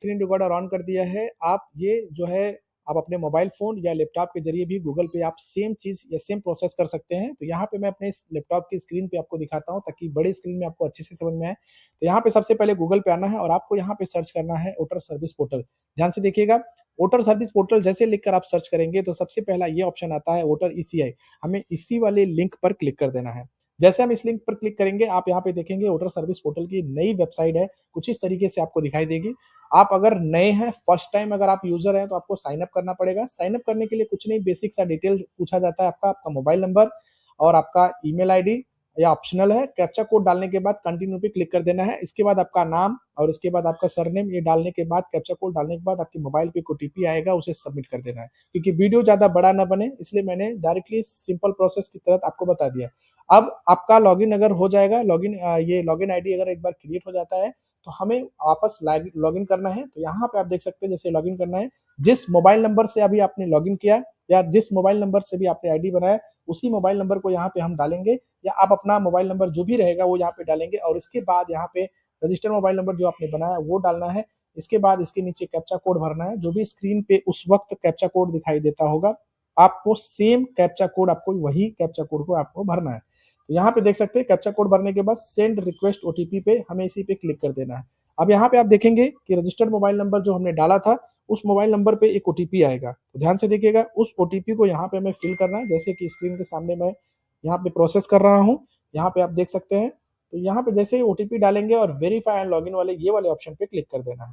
Screen recorder on कर दिया है, आप ये जो है आप अपने मोबाइल फ़ोन या लैपटॉप के ज़रिए भी गूगल पे आप सेम चीज़ या सेम प्रोसेस कर सकते हैं। तो यहाँ पे मैं अपने इस लैपटॉप की स्क्रीन पे आपको दिखाता हूँ ताकि बड़ी स्क्रीन में आपको अच्छे से समझ में आए। तो यहाँ पे सबसे पहले गूगल पे आना है और आपको यहाँ पे सर्च करना है वोटर सर्विस पोर्टल। ध्यान से देखिएगा, वोटर सर्विस पोर्टल जैसे लिखकर आप सर्च करेंगे तो सबसे पहला ये ऑप्शन आता है वोटर ईसीआई। हमें इसी वाले लिंक पर क्लिक कर देना है। जैसे हम इस लिंक पर क्लिक करेंगे, आप यहाँ पे देखेंगे वोटर सर्विस पोर्टल की नई वेबसाइट है, कुछ इस तरीके से आपको दिखाई देगी। आप अगर नए हैं, फर्स्ट टाइम अगर आप यूजर हैं तो आपको साइन अप करना पड़ेगा। साइन अप करने के लिए कुछ नहीं, बेसिक सा डिटेल पूछा जाता है आपका, आपका मोबाइल नंबर और आपका ईमेल आईडी या ऑप्शनल है। कैप्चा कोड डालने के बाद कंटिन्यू पे क्लिक कर देना है। इसके बाद आपका नाम और इसके बाद आपका सरनेम, ये डालने के बाद कैप्चा कोड डालने के बाद आपके मोबाइल पे एक ओटीपी आएगा, उसे सबमिट कर देना है। क्योंकि वीडियो ज्यादा बड़ा ना बने इसलिए मैंने डायरेक्टली सिंपल प्रोसेस की तरह आपको बता दिया। अब आपका लॉगिन अगर हो जाएगा, ये लॉगिन आईडी अगर एक बार क्रिएट हो जाता है तो हमें वापस लॉगिन करना है। तो यहाँ पे आप देख सकते हैं जैसे लॉगिन करना है, जिस मोबाइल नंबर से अभी आपने लॉगिन किया या जिस मोबाइल नंबर से भी आपने आईडी बनाया उसी मोबाइल नंबर को यहाँ पे हम डालेंगे, या आप अपना मोबाइल नंबर जो भी रहेगा वो यहाँ पे डालेंगे और इसके बाद यहाँ पे रजिस्टर मोबाइल नंबर जो आपने बनाया वो डालना है। इसके बाद इसके नीचे कैप्चा कोड भरना है, जो भी स्क्रीन पे उस वक्त कैप्चा कोड दिखाई देता होगा आपको सेम कैप्चा कोड, आपको वही कैप्चा कोड को आपको भरना है। तो यहाँ पे देख सकते हैं कैप्चा कोड भरने के बाद सेंड रिक्वेस्ट ओटीपी पे हमें इसी पे क्लिक कर देना है। अब यहाँ पे आप देखेंगे कि रजिस्टर्ड मोबाइल नंबर जो हमने डाला था उस मोबाइल नंबर पे एक ओटीपी आएगा। तो ध्यान से देखिएगा, उस ओटीपी को यहाँ पे हमें फिल करना है, जैसे कि स्क्रीन के सामने मैं यहाँ पे प्रोसेस कर रहा हूँ। यहाँ पे आप देख सकते हैं। तो यहाँ पे जैसे ही ओटीपी डालेंगे और वेरीफाई एंड लॉगिन वाले ये वाले ऑप्शन पे क्लिक कर देना है।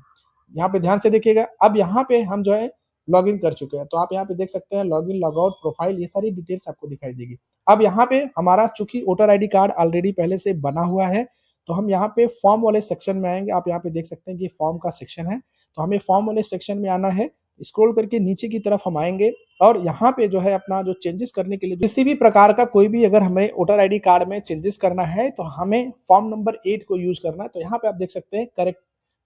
यहाँ पे ध्यान से देखिएगा, अब यहाँ पे हम जो है लॉगिन कर चुके हैं। तो आप यहाँ पे देख सकते हैं लॉगिन, लॉगआउट, प्रोफाइल, ये सारी डिटेल्स आपको दिखाई देगी। अब यहाँ पे हमारा चूंकि वोटर आईडी कार्ड ऑलरेडी पहले से बना हुआ है तो हम यहाँ पे फॉर्म वाले सेक्शन में आएंगे। आप यहाँ पे देख सकते हैं कि फॉर्म का सेक्शन है, तो हमें फॉर्म वाले सेक्शन में आना है। स्क्रॉल करके नीचे की तरफ हम आएंगे और यहाँ पे जो है अपना जो चेंजेस करने के लिए किसी भी प्रकार का कोई भी अगर हमें वोटर आईडी कार्ड में चेंजेस करना है तो हमें फॉर्म नंबर 8 को यूज करना है। तो यहाँ पे आप देख सकते हैं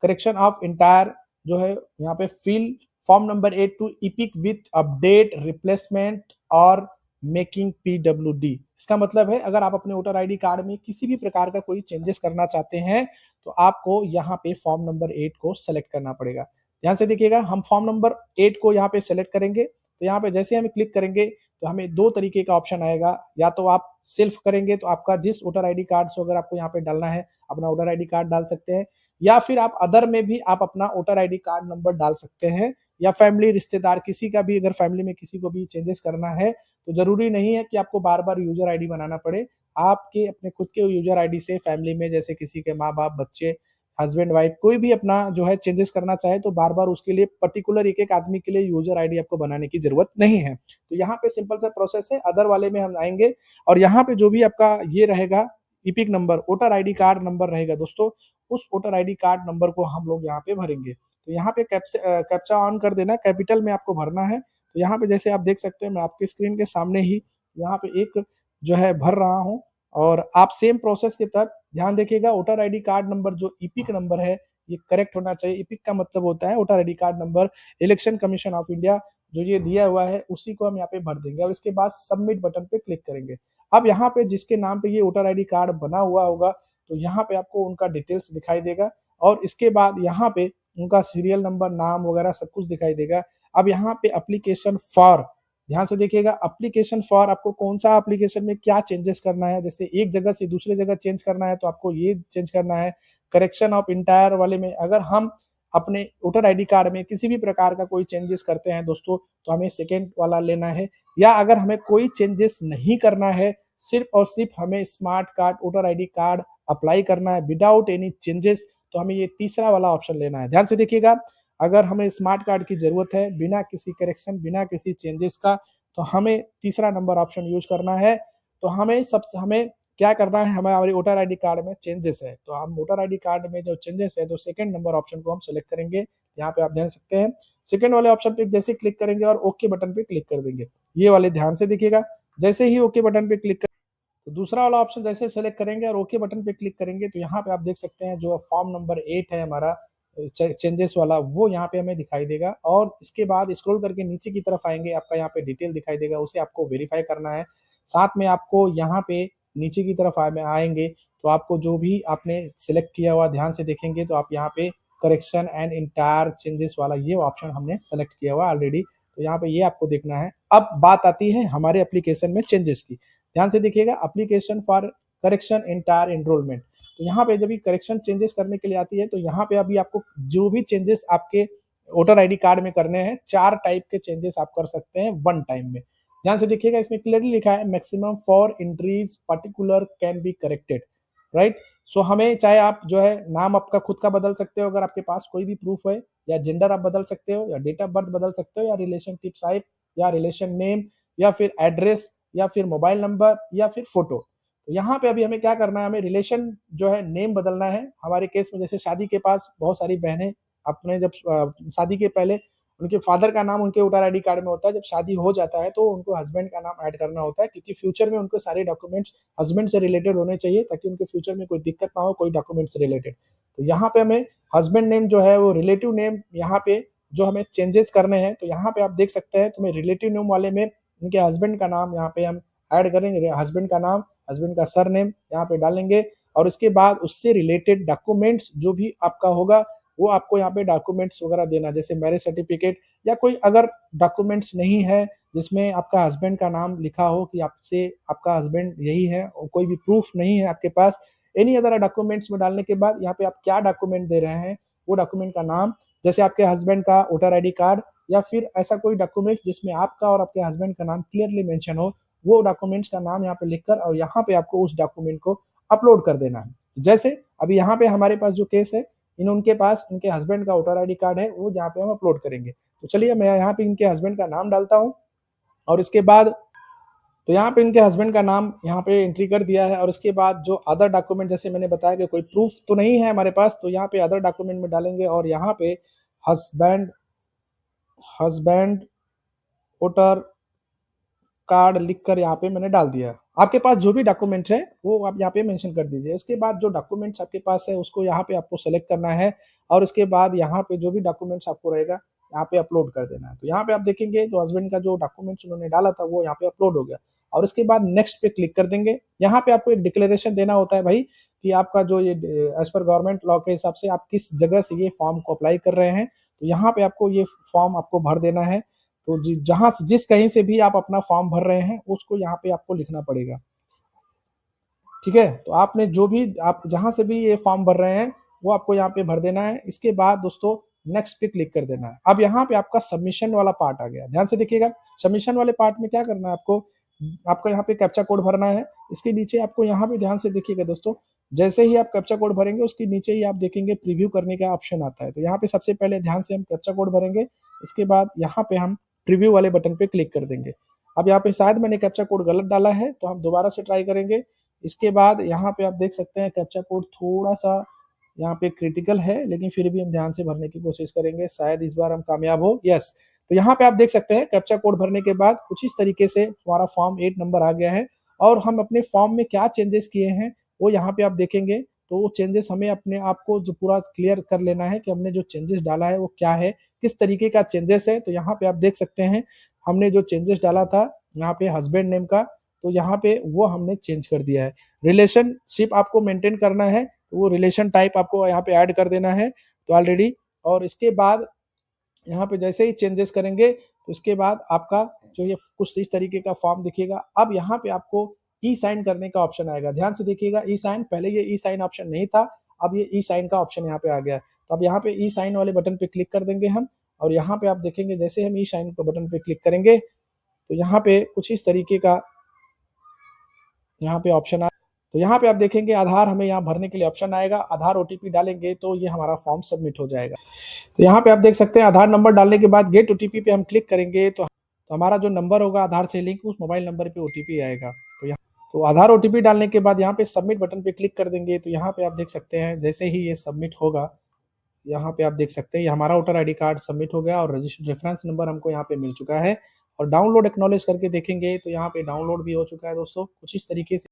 करेक्शन ऑफ इंटायर जो है यहाँ पे fill form number 8 to EPIC with update replacement और मेकिंग पीडब्ल्यूडी। इसका मतलब है अगर आप अपने वोटर आईडी कार्ड में किसी भी प्रकार का कोई चेंजेस करना चाहते हैं तो आपको यहाँ पे फॉर्म नंबर 8 को सेलेक्ट करना पड़ेगा। ध्यान से देखिएगा, हम फॉर्म नंबर 8 को यहाँ पे सेलेक्ट करेंगे तो यहाँ पे जैसे हम क्लिक करेंगे तो हमें दो तरीके का ऑप्शन आएगा। या तो आप सेल्फ करेंगे तो आपका जिस वोटर आईडी कार्ड से अगर आपको यहाँ पे डालना है अपना वोटर आईडी कार्ड डाल सकते हैं, या फिर आप अदर में भी आप अपना वोटर आईडी कार्ड नंबर डाल सकते हैं, या फैमिली रिश्तेदार किसी का भी अगर फैमिली में किसी को भी चेंजेस करना है तो जरूरी नहीं है कि आपको बार बार यूजर आईडी बनाना पड़े। आपके अपने खुद के यूजर आईडी से फैमिली में जैसे किसी के माँ बाप, बच्चे, हस्बैंड, वाइफ कोई भी अपना जो है चेंजेस करना चाहे तो बार बार उसके लिए पर्टिकुलर एक एक आदमी के लिए यूजर आईडी आपको बनाने की जरूरत नहीं है। तो यहाँ पे सिंपल सा प्रोसेस है। अदर वाले में हम आएंगे और यहाँ पे जो भी आपका ये रहेगा EPIC number, voter ID card number रहेगा दोस्तों, उस वोटर आईडी कार्ड नंबर को हम लोग यहाँ पे भरेंगे। तो यहाँ पे कैप्चा ऑन कर देना, कैपिटल में आपको भरना है। तो यहाँ पे जैसे आप देख सकते हैं मैं आपके स्क्रीन के सामने ही यहाँ पे एक जो है भर रहा हूँ और आप सेम प्रोसेस के तहत ध्यान देखिएगा। वोटर आईडी कार्ड नंबर जो इपिक नंबर है ये करेक्ट होना चाहिए। इपिक का मतलब होता है voter ID card number, election commission of India जो ये दिया हुआ है उसी को हम यहाँ पे भर देंगे और इसके बाद सबमिट बटन पे क्लिक करेंगे। अब यहाँ पे जिसके नाम पे ये वोटर आईडी कार्ड बना हुआ होगा तो यहाँ पे आपको उनका डिटेल्स दिखाई देगा और इसके बाद यहाँ पे उनका सीरियल नंबर, नाम वगैरह सब कुछ दिखाई देगा। अब यहाँ पे एप्लीकेशन फॉर, ध्यान से देखिएगा, एप्लीकेशन फॉर आपको कौन सा एप्लीकेशन में क्या चेंजेस करना है। जैसे एक जगह से दूसरे जगह चेंज करना है तो आपको ये चेंज करना है। करेक्शन ऑफ इंटायर वाले में अगर हम अपने वोटर आईडी कार्ड में किसी भी प्रकार का कोई चेंजेस करते हैं दोस्तों तो हमें सेकेंड वाला लेना है। या अगर हमें कोई चेंजेस नहीं करना है, सिर्फ और सिर्फ हमें smart card voter ID card apply करना है विदाउट एनी चेंजेस, तो हमें ये तीसरा वाला ऑप्शन लेना है। ध्यान से देखिएगा, अगर हमें स्मार्ट कार्ड की जरूरत है बिना किसी करेक्शन, बिना किसी चेंजेस का, तो हमें तीसरा नंबर ऑप्शन यूज करना है। तो हमें क्या करना है, हमारे वोटर आईडी कार्ड में चेंजेस है तो हम वोटर आईडी कार्ड में जो चेंजेस है तो सेकंड नंबर ऑप्शन को हम सेलेक्ट करेंगे। यहाँ पे आप ध्यान सकते हैं सेकंड वाले ऑप्शन पे जैसे क्लिक करेंगे और ओके बटन पे क्लिक कर देंगे। ये वाले ध्यान से देखिएगा, जैसे ही ओके बटन पे क्लिक तो दूसरा वाला ऑप्शन जैसे सेलेक्ट करेंगे और ओके बटन पे क्लिक करेंगे तो यहाँ पे आप देख सकते हैं जो फॉर्म नंबर 8 है हमारा चेंजेस वाला, वो यहाँ पे हमें दिखाई देगा। और इसके बाद स्क्रॉल करके नीचे की तरफ आएंगे, आपका यहाँ पे डिटेल दिखाई देगा, उसे आपको वेरीफाई करना है। साथ में आपको यहाँ पे नीचे की तरफ आएंगे तो आपको जो भी आपने सिलेक्ट किया हुआ ध्यान से देखेंगे तो आप यहाँ पे करेक्शन एंड इंटायर चेंजेस वाला ये ऑप्शन हमने सेलेक्ट किया हुआ ऑलरेडी। तो यहाँ पे ये आपको देखना है। अब बात आती है हमारे एप्लीकेशन में चेंजेस की। ध्यान से देखिएगा, application for correction entire enrolment. तो यहाँ पे जब भी करेक्शन चेंजेस करने के लिए आती है तो यहाँ पे अभी आपको जो भी चेंजेस आपके वोटर आईडी कार्ड में करने हैं, 4 टाइप के चेंजेस आप कर सकते हैं वन टाइम में। ध्यान से देखिएगा, इसमें क्लियरली लिखा है maximum 4 entries particular can be corrected, right. So हमें चाहे आप जो है नाम आपका खुद का बदल सकते हो अगर आपके पास कोई भी प्रूफ है, या जेंडर आप बदल सकते हो, या डेट ऑफ बर्थ बदल सकते हो, या रिलेशनशिप टाइप, या रिलेशन नेम, या फिर एड्रेस, या फिर मोबाइल नंबर, या फिर फोटो। तो यहाँ पे अभी हमें क्या करना है, हमें रिलेशन जो है नेम बदलना है। हमारे केस में जैसे शादी के पास बहुत सारी बहनें अपने जब शादी के पहले उनके फादर का नाम उनके वोटर आईडी कार्ड में होता है, जब शादी हो जाता है तो उनको हस्बैंड का नाम ऐड करना होता है, क्योंकि फ्यूचर में उनको सारे डॉक्यूमेंट्स हस्बैंड से रिलेटेड होने चाहिए ताकि उनके फ्यूचर में कोई दिक्कत ना हो कोई डॉक्यूमेंट से रिलेटेड। तो यहाँ पे हमें हस्बैंड नेम जो है वो रिलेटिव नेम यहाँ पे जो हमें चेंजेस करने हैं, तो यहाँ पे आप देख सकते हैं तुम्हें रिलेटिव नेम वाले में उनके हस्बैंड का नाम यहाँ पे हम ऐड करेंगे, हस्बैंड का नाम, हस्बैंड का सर नेम यहाँ पे डालेंगे, और उसके बाद उससे रिलेटेड डॉक्यूमेंट्स जो भी आपका होगा वो आपको यहाँ पे डॉक्यूमेंट्स वगैरह देना, जैसे मैरिज सर्टिफिकेट, या कोई अगर डॉक्यूमेंट्स नहीं है जिसमें आपका हस्बैंड का नाम लिखा हो कि आपसे आपका हस्बैंड यही है, और कोई भी प्रूफ नहीं है आपके पास, एनी अदर डॉक्यूमेंट्स में डालने के बाद यहाँ पे आप क्या डॉक्यूमेंट दे रहे हैं वो डॉक्यूमेंट का नाम, जैसे आपके हस्बैंड का वोटर आईडी कार्ड, या फिर ऐसा कोई डॉक्यूमेंट जिसमें आपका और आपके हस्बैंड का नाम क्लियरली मेंशन हो, वो डॉक्यूमेंट्स का नाम यहाँ पे लिखकर और यहाँ पे आपको उस डॉक्यूमेंट को अपलोड कर देना है। जैसे अभी यहाँ पे हमारे पास जो केस है, इन उनके पास इनके हस्बैंड का वोटर आईडी कार्ड है, वो यहाँ पे हम अपलोड करेंगे। तो चलिए मैं यहाँ पे इनके हस्बैंड का नाम डालता हूँ, और इसके बाद तो यहाँ पे इनके हस्बैंड का नाम यहाँ पे एंट्री कर दिया है, और उसके बाद जो अदर डॉक्यूमेंट जैसे मैंने बताया कि कोई प्रूफ तो नहीं है हमारे पास, तो यहाँ पे अदर डॉक्यूमेंट में डालेंगे, और यहाँ पे हस्बैंड हस्बैंड वोटर कार्ड लिखकर यहाँ पे मैंने डाल दिया। आपके पास जो भी डॉक्यूमेंट है वो आप यहाँ पे मेंशन कर दीजिए। इसके बाद जो डॉक्यूमेंट्स आपके पास है उसको यहाँ पे आपको सेलेक्ट करना है, और उसके बाद यहाँ पे जो भी डॉक्यूमेंट्स आपको रहेगा यहाँ पे अपलोड कर देना है। तो यहाँ पे आप देखेंगे तो हस्बैंड का जो डॉक्यूमेंट्स उन्होंने डाला था वो यहाँ पे अपलोड हो गया, और उसके बाद नेक्स्ट पे क्लिक कर देंगे। यहाँ पे आपको एक डिक्लेरेशन देना होता है भाई कि आपका जो ये एज पर गवर्नमेंट लॉ के हिसाब से आप किस जगह से ये फॉर्म को अप्लाई कर रहे हैं। तो यहाँ पे आपको ये फॉर्म आपको भर देना है। तो जहां जिस कहीं से भी आप अपना फॉर्म भर रहे हैं उसको यहाँ पे आपको लिखना पड़ेगा, ठीक है। तो आपने जो भी आप जहां से भी ये फॉर्म भर रहे हैं वो आपको यहाँ पे भर देना है। इसके बाद दोस्तों नेक्स्ट पे क्लिक कर देना है। अब यहाँ पे आपका सबमिशन वाला पार्ट आ गया, ध्यान से देखिएगा। सबमिशन वाले पार्ट में क्या करना है आपको, आपको यहाँ पे कैप्चा कोड भरना है। इसके नीचे आपको यहाँ पे ध्यान से देखिएगा दोस्तों, जैसे ही आप कैप्चा कोड भरेंगे उसके नीचे ही आप देखेंगे प्रीव्यू करने का ऑप्शन आता है। तो यहाँ पे सबसे पहले ध्यान से हम कैप्चा कोड भरेंगे, इसके बाद यहाँ पे हम प्रीव्यू वाले बटन पे क्लिक कर देंगे। अब यहाँ पे शायद मैंने कैप्चा कोड गलत डाला है तो हम दोबारा से ट्राई करेंगे। इसके बाद यहाँ पे आप देख सकते हैं कैप्चा कोड थोड़ा सा यहाँ पे क्रिटिकल है, लेकिन फिर भी हम ध्यान से भरने की कोशिश करेंगे, शायद इस बार हम कामयाब हो। यस, तो यहाँ पे आप देख सकते हैं कैप्चा कोड भरने के बाद कुछ इस तरीके से हमारा फॉर्म 8 नंबर आ गया है, और हम अपने फॉर्म में क्या चेंजेस किए हैं वो यहाँ पे आप देखेंगे। तो वो चेंजेस हमें अपने आप को जो पूरा क्लियर कर लेना है कि हमने जो चेंजेस डाला है वो क्या है, किस तरीके का चेंजेस है। तो यहाँ पे आप देख सकते हैं हमने जो चेंजेस डाला था यहाँ पे हस्बैंड नेम का, तो यहाँ पे वो हमने चेंज कर दिया है। रिलेशनशिप आपको मेंटेन करना है तो वो रिलेशन टाइप आपको यहाँ पे ऐड कर देना है तो ऑलरेडी। और इसके बाद यहाँ पे जैसे ही चेंजेस करेंगे तो इसके बाद आपका जो ये कुछ इस तरीके का फॉर्म दिखेगा। अब यहाँ पे आपको ई साइन करने का ऑप्शन आएगा, ध्यान से देखिएगा। ई साइन, पहले ये ई साइन ऑप्शन नहीं था, अब ये ई साइन का ऑप्शन यहाँ पे आ गया। तो अब यहाँ पे ई साइन वाले बटन पे क्लिक कर देंगे हम, और यहाँ पे आप देखेंगे जैसे हम ई साइन के बटन पे क्लिक करेंगे तो यहाँ पे कुछ इस तरीके का यहाँ पे ऑप्शन तो यहाँ पे आप देखेंगे आधार हमें यहाँ भरने के लिए ऑप्शन आएगा। आधार ओटीपी डालेंगे तो ये हमारा फॉर्म सबमिट हो जाएगा। तो यहाँ पे आप देख सकते हैं आधार नंबर डालने के बाद गेट ओटीपी पे हम क्लिक करेंगे तो हमारा जो नंबर होगा आधार से लिंक उस मोबाइल नंबर पे ओटीपी आएगा। तो यहाँ तो आधार ओटीपी डालने के बाद यहाँ पे सबमिट बटन पे क्लिक कर देंगे। तो यहाँ पे आप देख सकते हैं जैसे ही ये सबमिट होगा, यहाँ पे आप देख सकते हैं ये हमारा वोटर आईडी कार्ड सबमिट हो गया और रजिस्टर्ड रेफरेंस नंबर हमको यहाँ पे मिल चुका है। और डाउनलोड एक्नॉलेज करके देखेंगे तो यहाँ पे डाउनलोड भी हो चुका है दोस्तों, कुछ इस तरीके से।